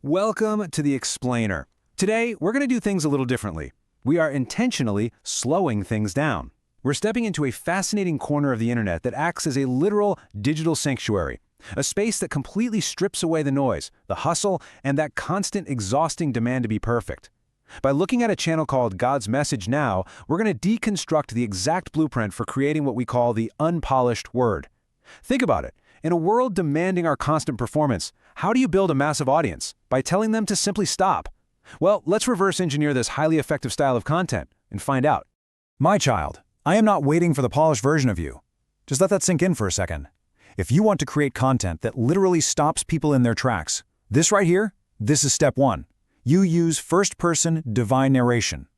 Welcome to the Explainer. Today, we're going to do things a little differently. We are intentionally slowing things down. We're stepping into a fascinating corner of the internet that acts as a literal digital sanctuary, a space that completely strips away the noise, the hustle, and that constant exhausting demand to be perfect. By looking at a channel called God's Message Now, we're going to deconstruct the exact blueprint for creating what we call the unpolished word. Think about it. In a world demanding our constant performance, how do you build a massive audience? By telling them to simply stop. Well, let's reverse engineer this highly effective style of content and find out. My child, I am not waiting for the polished version of you. Just let that sink in for a second. If you want to create content that literally stops people in their tracks, this right here, this is step one. You use first-person divine narration.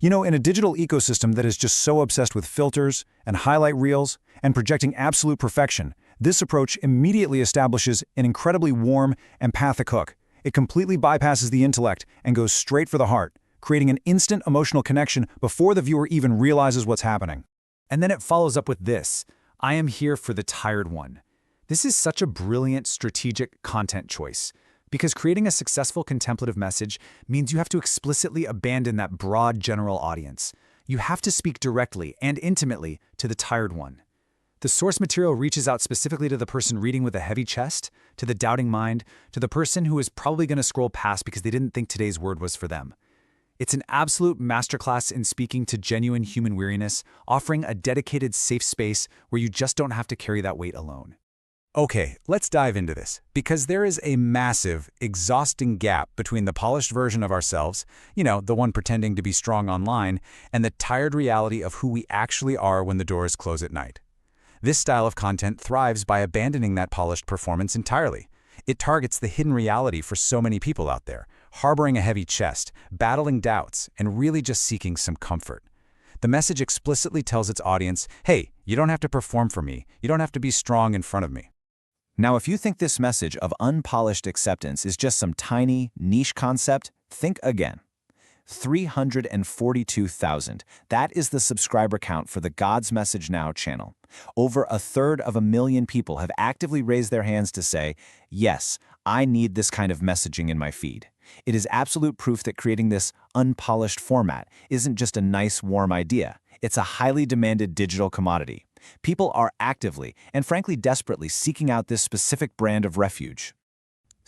You know, in a digital ecosystem that is just so obsessed with filters and highlight reels and projecting absolute perfection, this approach immediately establishes an incredibly warm, empathic hook. It completely bypasses the intellect and goes straight for the heart, creating an instant emotional connection before the viewer even realizes what's happening. And then it follows up with this: I am here for the tired one. This is such a brilliant strategic content choice, because creating a successful contemplative message means you have to explicitly abandon that broad general audience. You have to speak directly and intimately to the tired one. The source material reaches out specifically to the person reading with a heavy chest, to the doubting mind, to the person who is probably going to scroll past because they didn't think today's word was for them. It's an absolute masterclass in speaking to genuine human weariness, offering a dedicated safe space where you just don't have to carry that weight alone. Okay, let's dive into this, because there is a massive, exhausting gap between the polished version of ourselves, the one pretending to be strong online, and the tired reality of who we actually are when the doors close at night. This style of content thrives by abandoning that polished performance entirely. It targets the hidden reality for so many people out there, harboring a heavy chest, battling doubts, and really just seeking some comfort. The message explicitly tells its audience, hey, you don't have to perform for me, you don't have to be strong in front of me. Now, if you think this message of unpolished acceptance is just some tiny, niche concept, think again. 342,000. That is the subscriber count for the God's Message Now channel. Over 1/3 people have actively raised their hands to say, yes, I need this kind of messaging in my feed. It is absolute proof that creating this unpolished format isn't just a nice, warm idea. It's a highly demanded digital commodity. People are actively and frankly desperately seeking out this specific brand of refuge.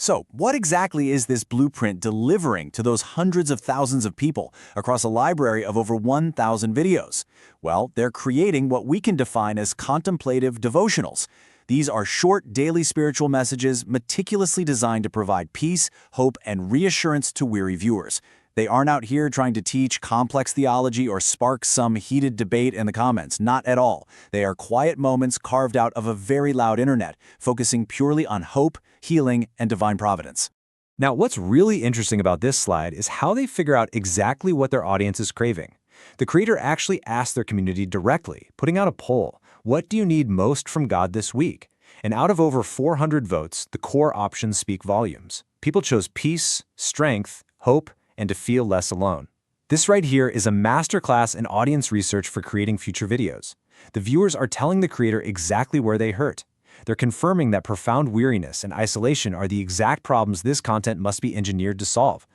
So, what exactly is this blueprint delivering to those hundreds of thousands of people across a library of over 1,000 videos? Well, they're creating what we can define as contemplative devotionals. These are short daily spiritual messages meticulously designed to provide peace, hope, and reassurance to weary viewers. They aren't out here trying to teach complex theology or spark some heated debate in the comments, not at all. They are quiet moments carved out of a very loud internet, focusing purely on hope, healing, and divine providence. Now, what's really interesting about this slide is how they figure out exactly what their audience is craving. The creator actually asked their community directly, putting out a poll: what do you need most from God this week? And out of over 400 votes, the core options speak volumes. People chose peace, strength, hope, and to feel less alone. This right here is a masterclass in audience research for creating future videos. The viewers are telling the creator exactly where they hurt. They're confirming that profound weariness and isolation are the exact problems this content must be engineered to solve.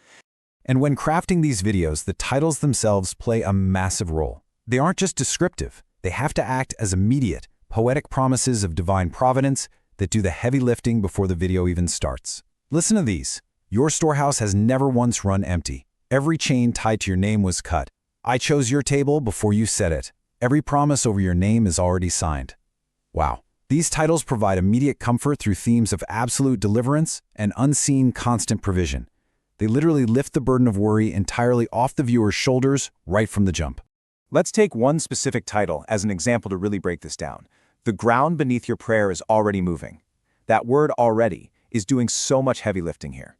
And when crafting these videos, the titles themselves play a massive role. They aren't just descriptive. They have to act as immediate, poetic promises of divine providence that do the heavy lifting before the video even starts. Listen to these. Your storehouse has never once run empty. Every chain tied to your name was cut. I chose your table before you set it. Every promise over your name is already signed. Wow. These titles provide immediate comfort through themes of absolute deliverance and unseen constant provision. They literally lift the burden of worry entirely off the viewer's shoulders right from the jump. Let's take one specific title as an example to really break this down. The ground beneath your prayer is already moving. That word already is doing so much heavy lifting here.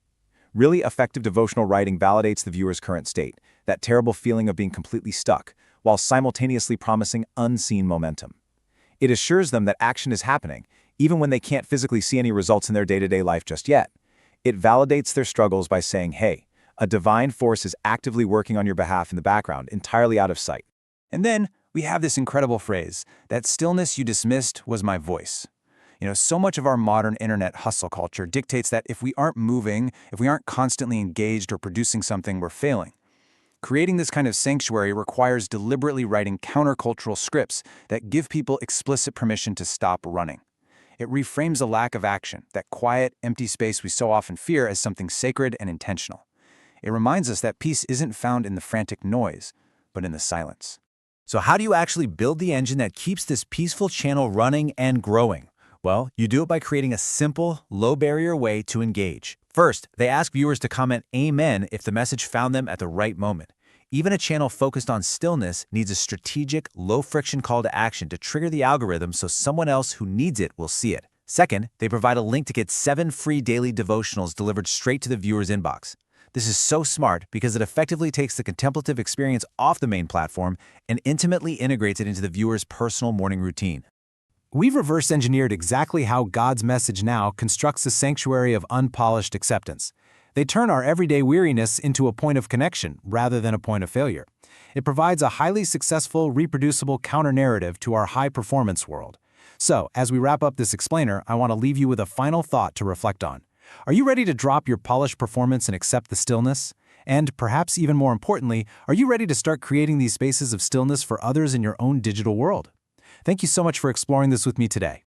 Really effective devotional writing validates the viewer's current state, that terrible feeling of being completely stuck, while simultaneously promising unseen momentum. It assures them that action is happening, even when they can't physically see any results in their day-to-day life just yet. It validates their struggles by saying, hey, a divine force is actively working on your behalf in the background, entirely out of sight. And then we have this incredible phrase, that stillness you dismissed was my voice. So much of our modern internet hustle culture dictates that if we aren't moving, if we aren't constantly engaged or producing something, we're failing. Creating this kind of sanctuary requires deliberately writing countercultural scripts that give people explicit permission to stop running. It reframes a lack of action, that quiet, empty space we so often fear, as something sacred and intentional. It reminds us that peace isn't found in the frantic noise, but in the silence. So how do you actually build the engine that keeps this peaceful channel running and growing? Well, you do it by creating a simple, low-barrier way to engage. First, they ask viewers to comment Amen if the message found them at the right moment. Even a channel focused on stillness needs a strategic, low-friction call to action to trigger the algorithm so someone else who needs it will see it. Second, they provide a link to get 7 free daily devotionals delivered straight to the viewer's inbox. This is so smart because it effectively takes the contemplative experience off the main platform and intimately integrates it into the viewer's personal morning routine. We've reverse-engineered exactly how God's Message Now constructs a sanctuary of unpolished acceptance. They turn our everyday weariness into a point of connection rather than a point of failure. It provides a highly successful, reproducible counter-narrative to our high-performance world. So, as we wrap up this explainer, I want to leave you with a final thought to reflect on. Are you ready to drop your polished performance and accept the stillness? And perhaps even more importantly, are you ready to start creating these spaces of stillness for others in your own digital world? Thank you so much for exploring this with me today.